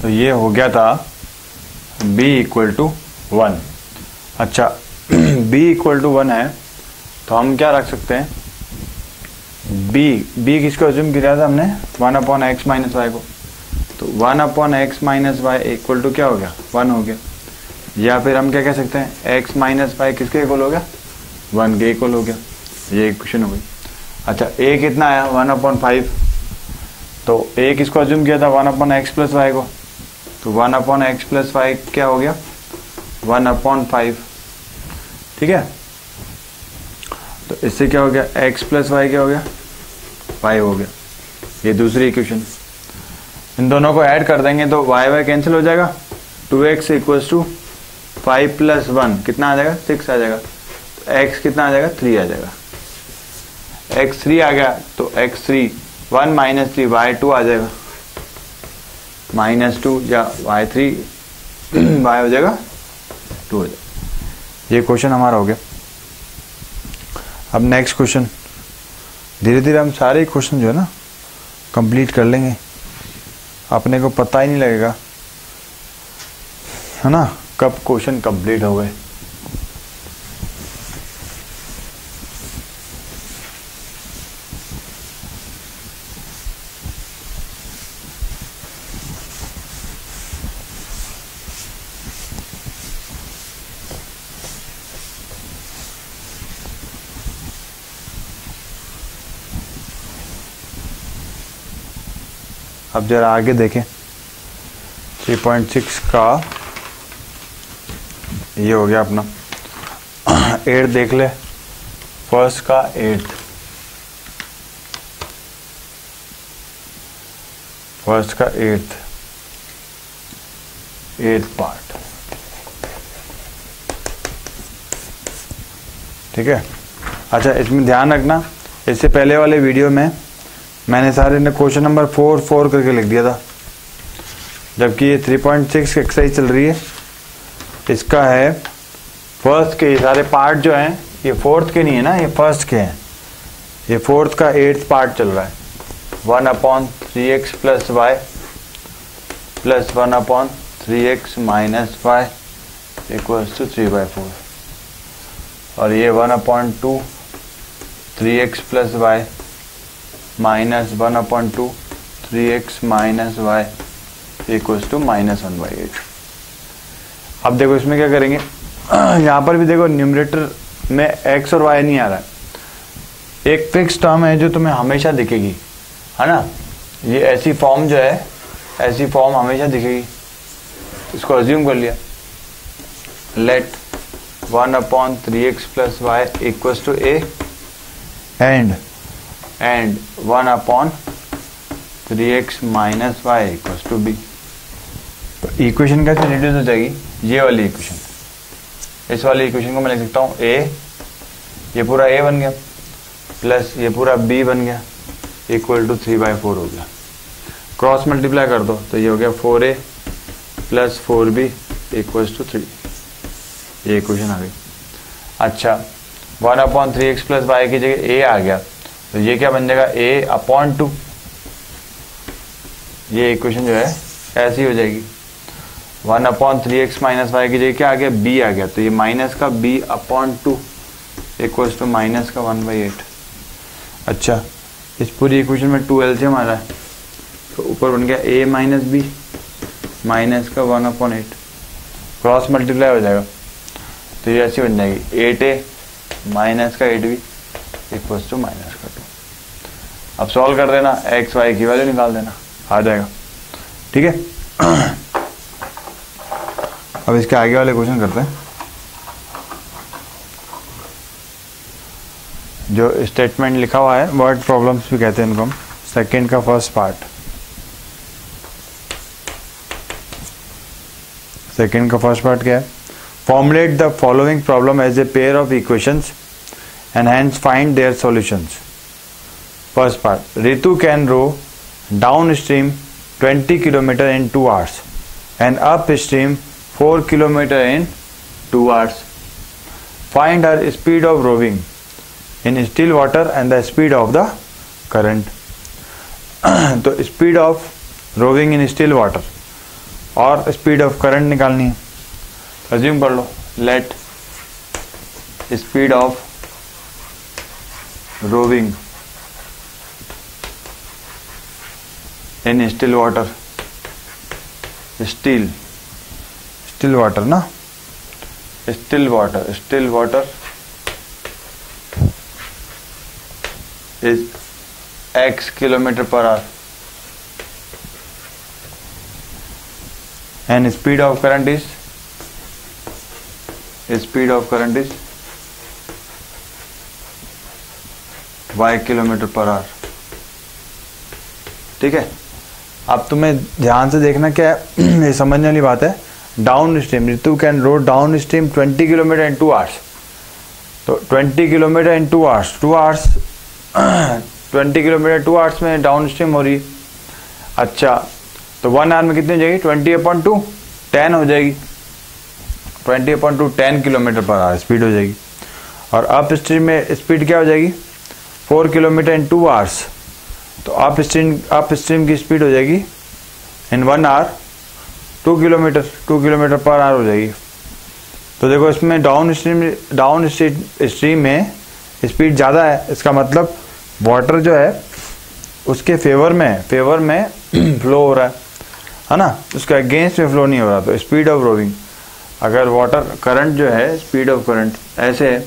तो ये हो गया था b इक्वल टू 1। अच्छा b इक्वल टू 1 है तो हम क्या रख सकते हैं, b किसको अज्यूम किया था हमने 1/x माइनस वाई को, तो 1/x minus Y equal to क्या हो गया 1 हो गया। या फिर हम क्या कह सकते हैं x माइनस वाई किसके इक्वल हो गया 1 के इक्वल हो गया। ये इक्वेशन हो गई। अच्छा a कितना आया 1/5, तो a किसको अज्यूम किया था 1/x प्लस वाई को, तो 1/x प्लस वाई क्या हो गया 1/5। ठीक है, तो इससे क्या हो गया x प्लस वाई क्या हो गया y हो गया। ये दूसरी इक्वेशन, इन दोनों को ऐड कर देंगे तो y कैंसिल हो जाएगा। 2x इक्वल्स टू 5 प्लस 1 कितना आ जाएगा 6 आ जाएगा। तो x कितना आ जाएगा 3 आ जाएगा। x 3 आ गया तो x3 1 माइनस 3 y2 आ जाएगा -2 या y3 y हो जाएगा 2 हो जाएगा। ये क्वेश्चन हमारा हो गया। अब नेक्स्ट क्वेश्चन, धीरे धीरे हम सारे क्वेश्चन जो है ना कंप्लीट कर लेंगे, अपने को पता ही नहीं लगेगा है ना कब क्वेश्चन कंप्लीट हो गए। अब जरा आगे देखें 3.6 का ये हो गया अपना 8 देख ले, फर्स्ट का 8, फर्स्ट का 8th पार्ट। ठीक है। अच्छा इसमें ध्यान रखना, इससे पहले वाले वीडियो में मैंने सारे ने क्वेश्चन नंबर 4 करके लिख दिया था, जबकि ये 3.6 की एक्सरसाइज चल रही है। इसका है फर्स्ट के सारे पार्ट जो हैं ये फोर्थ के नहीं है ना, ये फर्स्ट के हैं। ये फोर्थ का 8th पार्ट चल रहा है 1/3x plus Y plus 1/3x minus Y equals to 3/4, और ये 1/2 3x plus Y minus 1/2 3x minus Y equals to -1/8। अब देखो इसमें क्या करेंगे, यहाँ पर भी देखो न्यूमरेटर में x और y नहीं आ रहा है। एक फिक्स टर्म है जो तुम्हें हमेशा दिखेगी, है ना, ये ऐसी फॉर्म जो है ऐसी फॉर्म हमेशा दिखेगी। इसको अज्यूम कर लिया, let 1/3x plus Y equals to a and 1/3x minus Y equals to b। तो इक्वेशन कैसे रिड्यूस हो जाएगी, ये वाली इक्वेशन, इस वाली इक्वेशन को मैं लिख सकता हूँ a, ये पूरा a बन गया प्लस ये पूरा b बन गया इक्वल टू 3/4 हो गया। क्रॉस मल्टीप्लाई कर दो तो ये हो गया 4a plus 4b equals to 3। ये इक्वेशन आ गई। अच्छा 1/3x प्लस वाई की जगह a आ गया तो ये क्या बन जाएगा a/2। ये इक्वेशन जो है ऐसी हो जाएगी। 1/3x माइनस वाई की जगह क्या आ गया b आ गया, तो ये माइनस का b/2 इक्वल्स टू माइनस का 1/8। अच्छा इस पूरी इक्वेशन में 2 एलसीएम आ रहा है तो ऊपर बन गया a माइनस b माइनस का 1/8, क्रॉस मल्टीप्लाई हो जाएगा तो ये ऐसी बन जाएगी 8a माइनस का 8b इक्वल्स टू माइनस का 2। अब सॉल्व कर देना, एक्स वाई की वैल्यू निकाल देना, आ जाएगा। ठीक है। अब इसके आगे वाले क्वेश्चन करते हैं। जो स्टेटमेंट लिखा हुआ है वर्ड प्रॉब्लम्स भी कहते हैं इनको हम। सेकंड का फर्स्ट पार्ट, सेकंड का फर्स्ट पार्ट क्या है, formulate the following problem as a pair of equations and hence find their solutions. First part, Ritu can row downstream 20 km in 2 hours and upstream 4 km in 2 hours. Find her speed of rowing in still water and the speed of the current. तो speed of rowing in still water, और speed of current निकालनी है। Assume कर लो, let speed of rowing in still water, still water ना, still water is x kilometre per hour and speed of current is y kilometre per hour. ठीक है, अब तुम्हें ध्यान से देखना क्या है, ये समझने वाली बात है। Downstream, Ritu can row downstream 20 kilometre in 2 hours. तो 20 kilometre in 2 hours, 20 kilometre 2 hours में डाउन स्ट्रीम हो रही है। अच्छा, तो 1 आवर में कितनी हो जाएगी? 20/2 10 हो जाएगी। 20/2 10 किलोमीटर पर आवर स्पीड हो जाएगी। और अप स्ट्रीम में स्पीड क्या हो जाएगी? 4 किलोमीटर इन 2 आवर्स। तो अप स्ट्रीम की स्पीड हो जाएगी इन 1 आवर 2 किलोमीटर पर आवर हो जाएगी। तो देखो इसमें डाउन स्ट्रीम में स्पीड ज़्यादा है, इसका मतलब वाटर जो है उसके फेवर में फ्लो हो रहा है ना, उसका अगेंस्ट में फ्लो नहीं हो रहा। तो स्पीड ऑफ रोविंग, अगर वाटर करंट जो है, स्पीड ऑफ करंट ऐसे है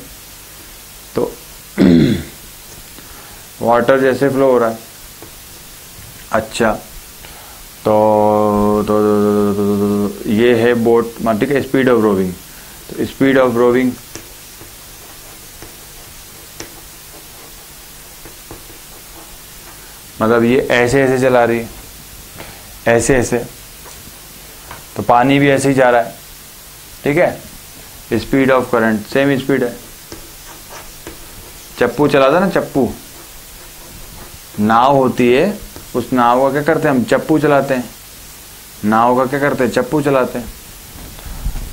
तो वाटर जैसे फ्लो हो रहा है। अच्छा, तो ये है बोट, ठीक है, स्पीड ऑफ रोविंग। तो स्पीड ऑफ रोविंग मतलब ये ऐसे चला रही है, ऐसे, तो पानी भी ऐसे ही जा रहा है। ठीक है, speed of current same speed है। चप्पू चलाता ना, चप्पू नाव होती है, उस नाव का क्या करते हैं हम? चप्पू चलाते हैं। नाव का क्या करते हैं? चप्पू चलाते हैं।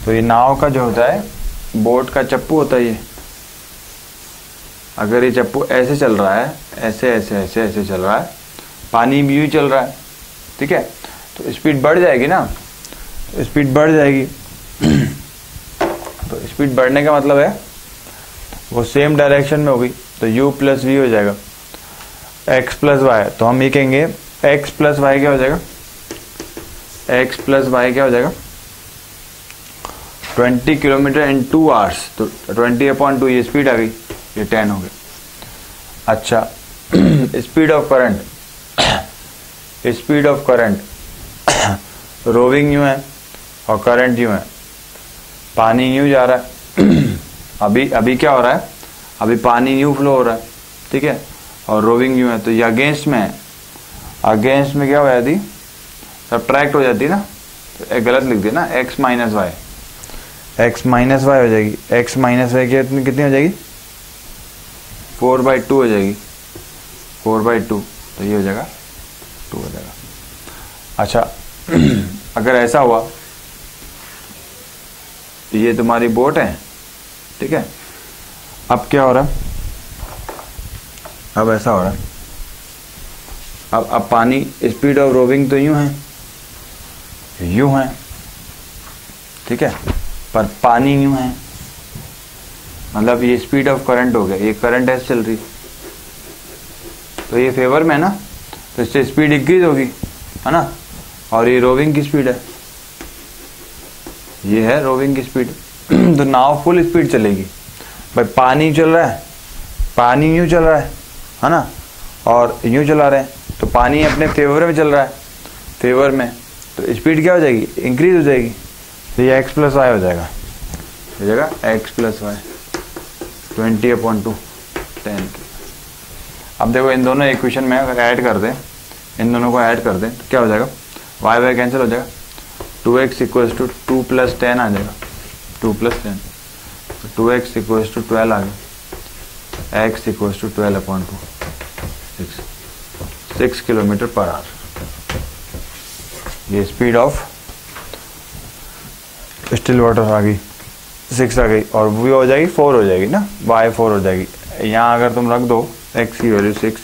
तो ये नाव का जो होता है, बोट का चप्पू होता है ये। अगर ये चप्पू ऐसे चल रहा है, ऐसे चल रहा है, पानी भी यूं चल रहा है, ठीक है, तो स्पीड बढ़ जाएगी ना, स्पीड बढ़ जाएगी। तो स्पीड बढ़ने का मतलब है वो सेम डायरेक्शन में होगी, तो u प्लस वी हो जाएगा, x प्लस वाई। तो हम ये कहेंगे x प्लस वाई क्या हो जाएगा? x प्लस वाई क्या हो जाएगा? 20 किलोमीटर इन 2 आवर्स। तो 20/2 ये स्पीड आ गई, ये 10 हो गया। अच्छा, स्पीड ऑफ करंट रोविंग यूं है और करंट यूं है, पानी यूं जा रहा है। अभी क्या हो रहा है? अभी पानी यूं फ्लो हो रहा है, ठीक है, और रोविंग यूं है, तो ये अगेंस्ट में है। अगेंस्ट में क्या हो जाती? सब्ट्रैक्ट हो जाती ना, तो गलत लिख दिया ना, x माइनस वाई हो जाएगी। x माइनस वाई कितनी हो जाएगी? 4/2 हो जाएगी, 4/2। तो ये हो जाएगा 2 हो जाएगा। अच्छा, अगर ऐसा हुआ, ये तुम्हारी बोट है, ठीक है, अब क्या हो रहा है? अब ऐसा हो रहा है, अब पानी, स्पीड ऑफ रोविंग तो यूं है, ठीक है, पर पानी यूं है, मतलब ये स्पीड ऑफ करंट हो गया, ये करंट ऐसे चल रही, तो ये फेवर में है ना, तो इससे स्पीड इंक्रीज होगी, है ना, और ये रोविंग की स्पीड है, ये है रोविंग की स्पीड। तो नाव फुल स्पीड चलेगी भाई, पानी चल रहा है, पानी यूं चल रहा है ना, और यूं चला रहे हैं, तो पानी अपने फेवर में चल रहा है, फेवर में, तो स्पीड क्या हो जाएगी? इंक्रीज हो जाएगी। तो ये x प्लस वाई हो जाएगा, x प्लस वाई 20/2 10। अब देखो इन दोनों इक्वेशन में अगर ऐड कर दें, इन दोनों को ऐड कर दें तो क्या हो जाएगा? y कैंसिल हो जाएगा, 2x = 2 + 10 आ जाएगा, 2 + 10, तो 2x = 12 आ गया, x = 12/2, 6 किलोमीटर पर आवर। ये स्पीड ऑफ स्टिल वाटर आ गई, 6 आ गई, और v हो जाएगी 4 हो जाएगी ना, y 4 हो जाएगी। यहाँ अगर तुम रख दो x की वैल्यू 6,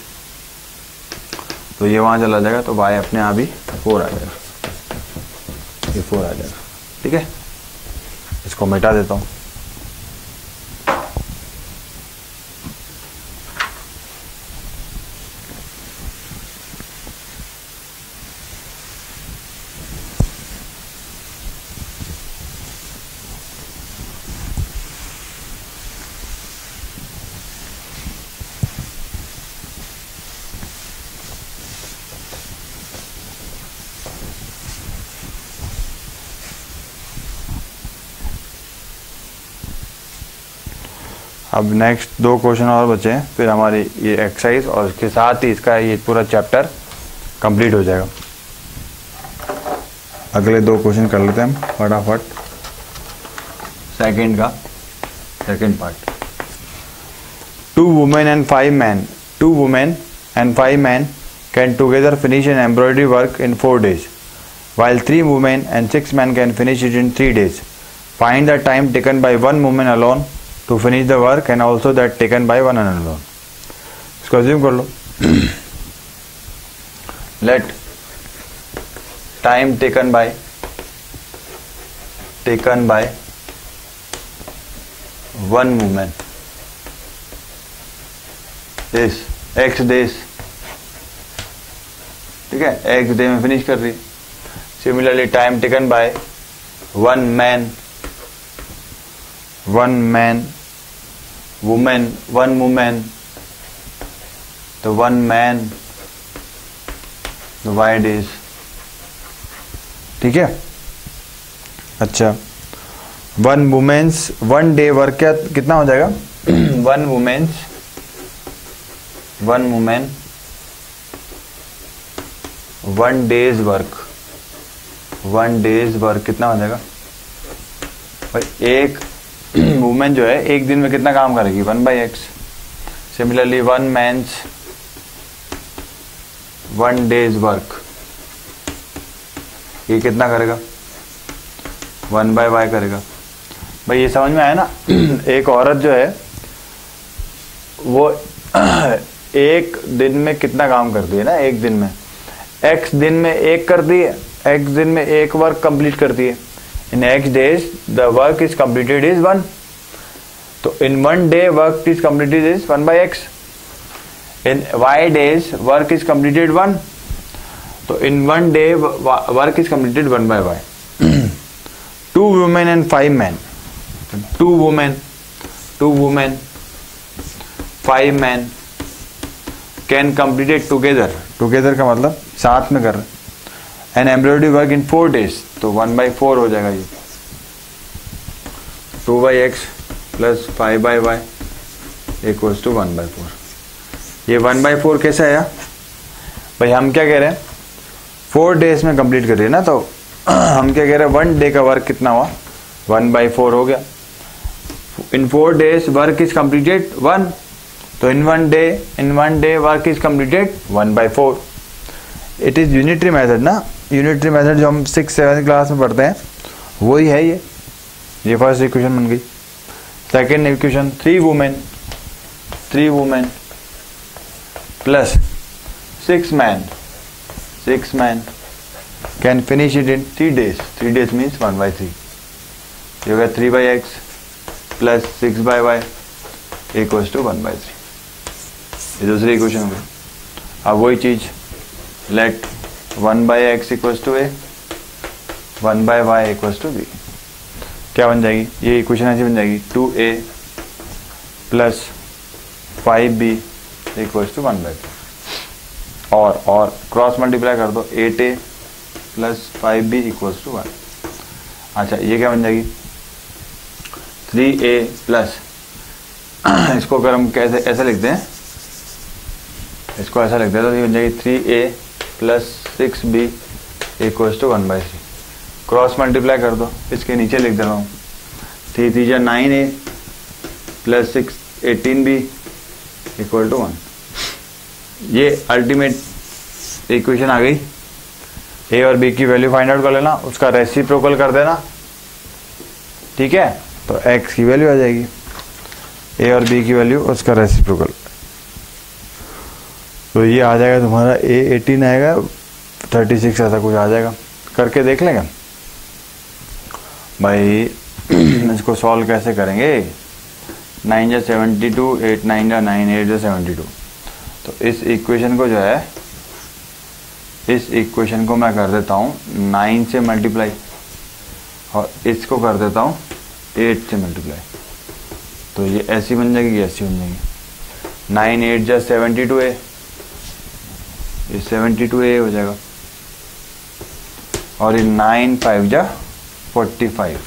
तो ये वहाँ चला जाएगा, तो y अपने आप ही 4 आ जाएगा। ये 4 आ जाएगा। ठीक है, इसको मिटा देता हूँ। अब नेक्स्ट 2 क्वेश्चन और बचे हैं, फिर हमारी ये एक्सरसाइज और उसके साथ ही इसका ये पूरा चैप्टर कंप्लीट हो जाएगा। अगले 2 क्वेश्चन कर लेते हैं हम फटाफट। Second part. 2 women and 5 men. 2 women and 5 men can together finish an embroidery work in 4 days, while 3 women and 6 men can finish it in 3 days. Find the time taken by 1 woman alone to finish the work and also that taken by 1 alone. इसको assume कर लो। Let time taken by 1 woman is x days। ठीक है, x day में finish कर रही। Similarly time taken by 1 man, woman, 1 woman, तो 1 man, तो y days। ठीक है, अच्छा 1 women's 1 day वर्क क्या कितना हो जाएगा? 1 woman 1 day's वर्क कितना हो जाएगा भाई? एक वुमेन जो है एक दिन में कितना काम करेगी? 1/x। Similarly 1 man's 1 day's work ये कितना करेगा? 1/y करेगा। भाई ये समझ में आया ना? एक औरत जो है वो एक दिन में कितना काम करती है ना? एक दिन में x दिन में एक करती है, x दिन में एक वर्क कंप्लीट करती है। In x days the work is completed is 1, तो in 1 day work is completed is 1/x. In y days work is completed 1, तो in 1 day work is completed 1/y. 2 women and 5 men. 2 women 5 men can complete it together का मतलब साथ में कर रहे an embroidery work in 4 days, तो 1/4 हो जाएगा ये। 2/x plus 5/y equals to 1/4। ये 1/4 कैसे आया भाई? हम क्या कह रहे हैं? 4 days में कंप्लीट कर रही है ना, तो हम क्या कह रहे हैं? 1 day का वर्क कितना हुआ? 1/4 हो गया। इन 4 days वर्क इज कंप्लीटेड 1, तो in 1 day work is completed 1/4। It is unitary method ना, यूनिटरी मेथड जो हम 6-7 क्लास में पढ़ते हैं वही है ये फर्स्ट इक्वेशन बन गई। Second equation 3 women plus 6 man can finish it in 3 days। 3 days means 1/3। ये होगा 3/x plus 6/y equals to 1/3। ये दूसरी इक्वेशन हो गई। अब वही चीज let 1/x equals to a, 1/y equals to b। क्या बन जाएगी ये इक्वेशन? ऐसी बन जाएगी 2a plus 5b equals to 1/3। और क्रॉस मल्टीप्लाई कर दो, 8a plus 5b equals to 1। अच्छा ये क्या बन जाएगी? 3a प्लस इसको अगर हम कैसे ऐसे लिखते हैं, इसको ऐसा लिखते हैं तो ये बन जाएगी 3a plus 6b equals to 1/3। Cross multiply कर दो, इसके नीचे लिख दे रहा हूँ 3 3 9a plus 6 18b equal to 1। ये अल्टीमेट इक्वेशन आ गई। a और b की वैल्यू फाइंड आउट कर लेना, उसका रेसिप्रोकल कर देना। ठीक है, तो x की वैल्यू आ जाएगी, a और b की वैल्यू उसका रेसिप्रोकल, तो ये आ जाएगा तुम्हारा a 18 आएगा, 36 ऐसा कुछ आ जाएगा। करके देख लेंगे। भाई इसको सॉल्व कैसे करेंगे? 9 जा 72, 8 9 जा 9, 8 जा 72। तो इस इक्वेशन को जो है, इस इक्वेशन को मैं कर देता हूँ 9 से मल्टीप्लाई और इसको कर देता हूँ 8 से मल्टीप्लाई। तो ये ऐसी बन जाएगी, ये ऐसी बन जाएगी। 9 8 जा 72 है, ये 72 हो जाएगा और ये 9 5 जा 45,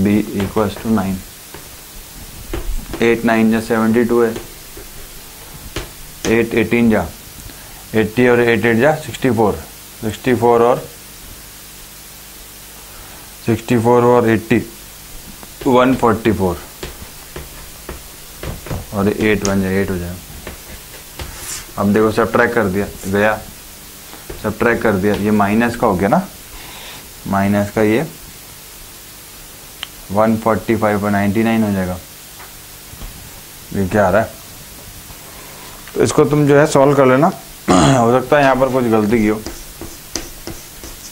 b इक्वल्स टू 9। 8 9 जा 72 है, 8 18 जा 80 और 8 8 जा 64, 64 और 80 144 और 8 बन जाए 8 हो जाएगा। अब देखो सब्ट्रैक्ट कर दिया गया, सब्ट्रैक्ट कर दिया, ये माइनस का हो गया ना, माइनस का ये 145 और 99 हो जाएगा। ये क्या आ रहा है? तो इसको तुम जो है सॉल्व कर लेना। हो सकता है यहाँ पर कुछ गलती की हो,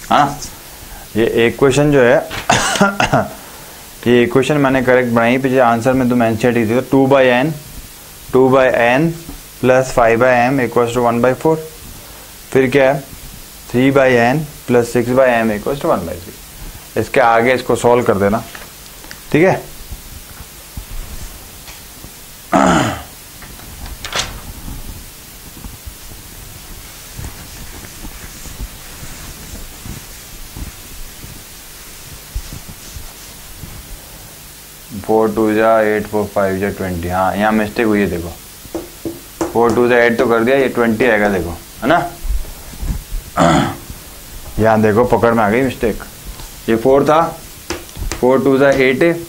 हाँ। ये इक्वेशन जो है ये इक्वेशन मैंने करेक्ट बनाई, पीछे आंसर में तुम एंसर थी 2/n plus 5/m equals to 1/4। फिर क्या है 3/n plus 6/m equals to 1/3। इसके आगे इसको सॉल्व कर देना, ठीक है। फोर 2 जा 8 4 5 जा 20। हाँ यहाँ मिस्टेक हुई है, देखो 4 2 जा 8 तो कर दिया, ये 20 आएगा, देखो है ना। यहाँ देखो पकड़ में आ गई मिस्टेक। ये 4 था, 4 2 जा 8 है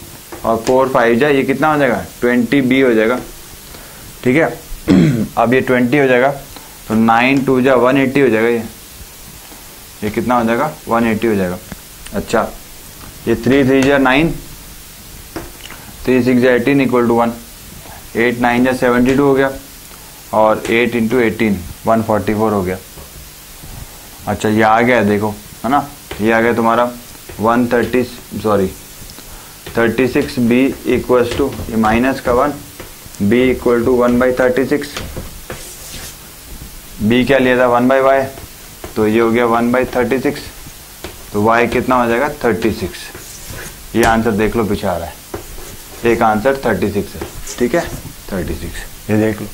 और 4 5 जा ये कितना हो जाएगा 20b हो जाएगा, ठीक है। अब ये 20 हो जाएगा तो 9 2 जा 180 हो जाएगा, ये कितना हो जाएगा 180 हो जाएगा। अच्छा ये 3 3 जा 9, 3 6 जा 18 इक्वल टू 1, 8 9 जा 72 हो गया और 8 इंटू 18 144 हो गया। अच्छा ये आ गया देखो, है ना, ये आ गया तुम्हारा 36b इक्वल्स टू ये माइनस का 1, b इक्वल टू 1/36। b क्या लिया था 1/y, तो ये हो गया 1/36। तो y कितना हो जाएगा 36। ये आंसर देख लो पीछे आ रहा है, एक आंसर 36 है, ठीक है 36, ये देख लो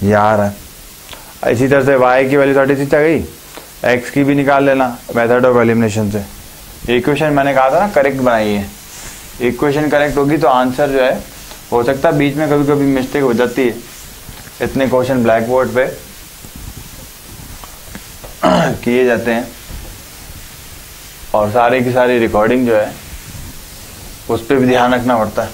ये आ रहा है। इसी तरह से y की वैल्यू 36 आ गई, x की भी निकाल लेना मेथड ऑफ एलिमिनेशन से। इक्वेशन मैंने कहा था ना करेक्ट बनाई है, इक्वेशन करेक्ट होगी तो आंसर जो है, हो सकता है बीच में कभी कभी मिस्टेक हो जाती है, इतने क्वेश्चन ब्लैक बोर्ड पे किए जाते हैं और सारे की सारी रिकॉर्डिंग जो है उस पर भी ध्यान रखना पड़ता है।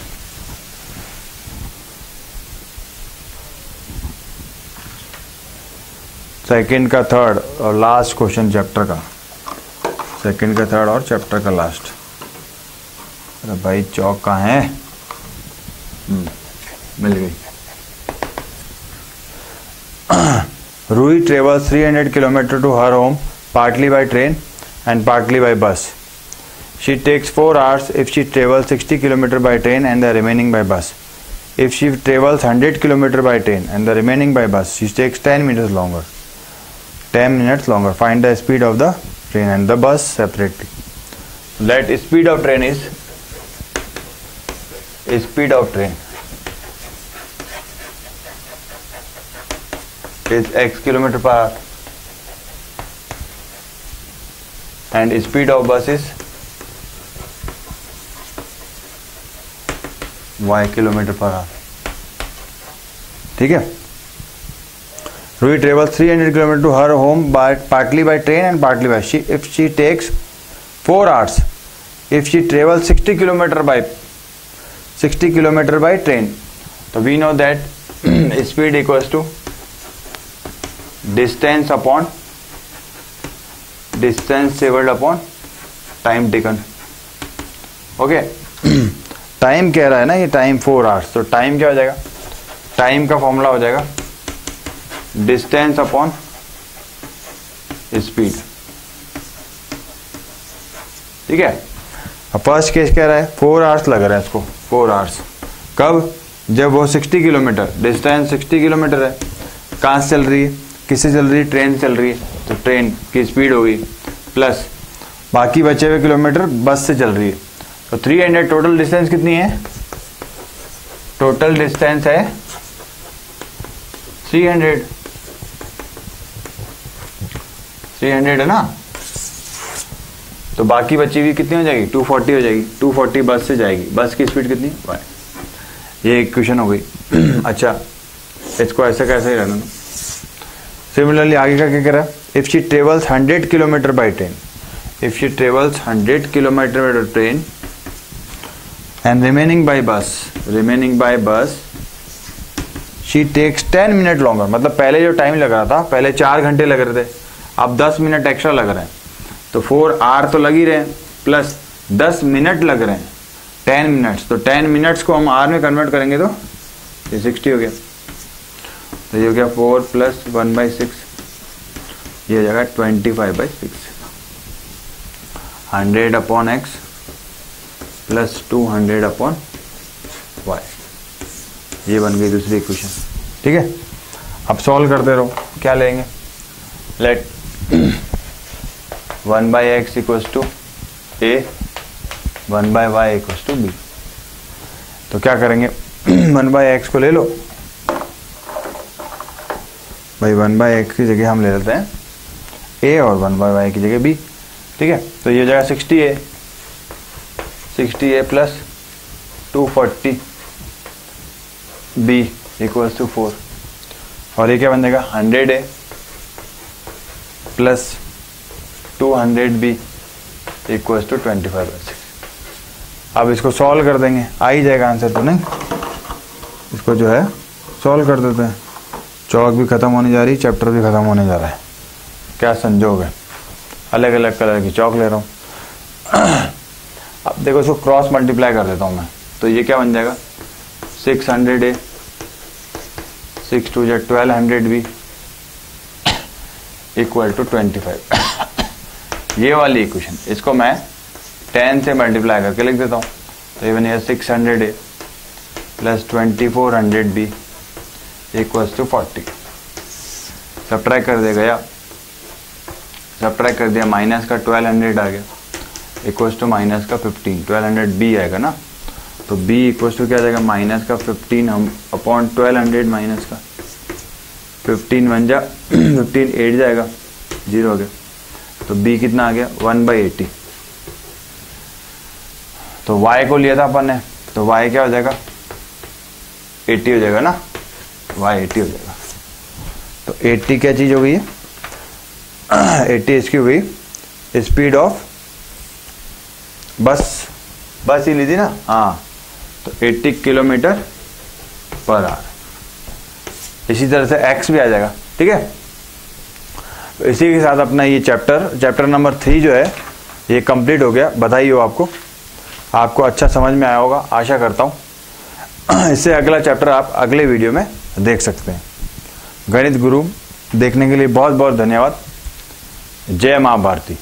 सेकंड का थर्ड और लास्ट क्वेश्चन चैप्टर का, सेकंड का थर्ड और चैप्टर का लास्ट। अरे भाई चौक कहाँ है? मिल गई। Ruhi travels 300 kilometers to her home, partly by train and partly by bus. She takes 4 hours if she travels 60 kilometers by train and the remaining by bus. If she travels 100 kilometers by train and the remaining by bus, she takes 10 minutes longer. 10 minutes longer. Find the speed of the train and the bus separately. Let speed of train is x kilometer per hour and speed of bus is y kilometer per hour, ठीक है। Ruhi travels 300 kilometers to her home partly by train and partly by bus. If she takes 4 hours, if she travels 60 kilometers by train, so we know that speed equals to distance traveled upon time taken. Okay time कह रहा है ना ये, time 4 hours, तो time क्या हो जाएगा, time का फॉर्मूला हो जाएगा डिस्टेंस अपॉन स्पीड, ठीक है। अब फर्स्ट केस कह रहा है 4 आवर्स लग रहा है इसको, 4 आवर्स। कब? जब वो 60 किलोमीटर, डिस्टेंस 60 किलोमीटर है, कहाँ से चल रही है, किससे चल रही है, ट्रेन चल रही है, तो ट्रेन की स्पीड होगी प्लस बाकी बचे हुए किलोमीटर बस से चल रही है, तो 300। टोटल डिस्टेंस कितनी है? टोटल डिस्टेंस है 300 है ना, तो बाकी बची हुई कितनी हो जाएगी? 240 हो जाएगी। 240 बस से जाएगी, बस की स्पीड कितनी? y। ये एक क्वेश्चन हो गई। अच्छा, इसको ऐसे कैसे ही रहना। सिमिलरली आगे का क्या कह रहा है? If she travels 100 kilometre by train, if she travels 100 kilometre by train and remaining by bus she takes 10 minute longer. मतलब पहले जो टाइम लग रहा था, पहले 4 घंटे लग रहे थे, अब 10 मिनट एक्स्ट्रा लग रहे हैं, तो 4 आवर तो लग ही रहे हैं प्लस 10 मिनट लग रहे हैं, 10 मिनट्स। तो 10 मिनट्स को हम आवर में कन्वर्ट करेंगे तो ये 60 हो गया, तो ये हो गया 4 + 1/6, ये हो जाएगा 25/6। 100/x + 200/y, ये बन गई दूसरी इक्वेशन। ठीक है, अब सॉल्व करते रहो। क्या लेंगे? Let 1/x = a, 1/y = b। तो क्या करेंगे? 1/x को ले लो भाई, 1/x की जगह हम ले लेते हैं a और 1/y की जगह b। ठीक है, तो ये हो जाएगा 60a + 240b = 4, और ये क्या बन जाएगा? 100a + 200b = 25/6। अब इसको सॉल्व कर देंगे, आ ही जाएगा आंसर, तो नहीं, इसको जो है सॉल्व कर देते हैं। चौक भी खत्म होने जा रही, चैप्टर भी खत्म होने जा रहा है, क्या संजोग है। अलग अलग कलर की चौक ले रहा हूँ। अब देखो, इसको क्रॉस मल्टीप्लाई कर देता हूँ मैं, तो ये क्या बन जाएगा? 600a 6 2 1200b = 25। ये वाली इक्वेशन, इसको मैं 10 से मल्टीप्लाई करके लिख देता हूँ, तो ये बनेगा 600a + 2400b = 40। सब्ट्रैक्ट कर देगा या सब्ट्रैक्ट कर दिया, माइनस का 1200 आ गया, इक्वल्स टू माइनस का 15, 1200b आएगा ना, तो b इक्वल्स टू क्या आ जाएगा? माइनस का 15 हम अपॉन 1200 माइनस का 15 बन जा 15 8 जाएगा, 0 हो गया, तो b कितना आ गया? 1/80। तो y को लिया था अपन ने, तो y क्या हो जाएगा? 80 हो जाएगा ना, y 80 हो जाएगा। तो 80 क्या चीज हो गई है? 80 इसकी हुई स्पीड ऑफ बस ही ली थी ना, हाँ, तो 80 km/h। इसी तरह से x भी आ जाएगा। ठीक है, तो इसी के साथ अपना ये चैप्टर नंबर 3 जो है ये कंप्लीट हो गया। बधाई हो आपको अच्छा समझ में आया होगा, आशा करता हूँ। इससे अगला चैप्टर आप अगले वीडियो में देख सकते हैं। गणित गुरु देखने के लिए बहुत बहुत धन्यवाद। जय मां भारती।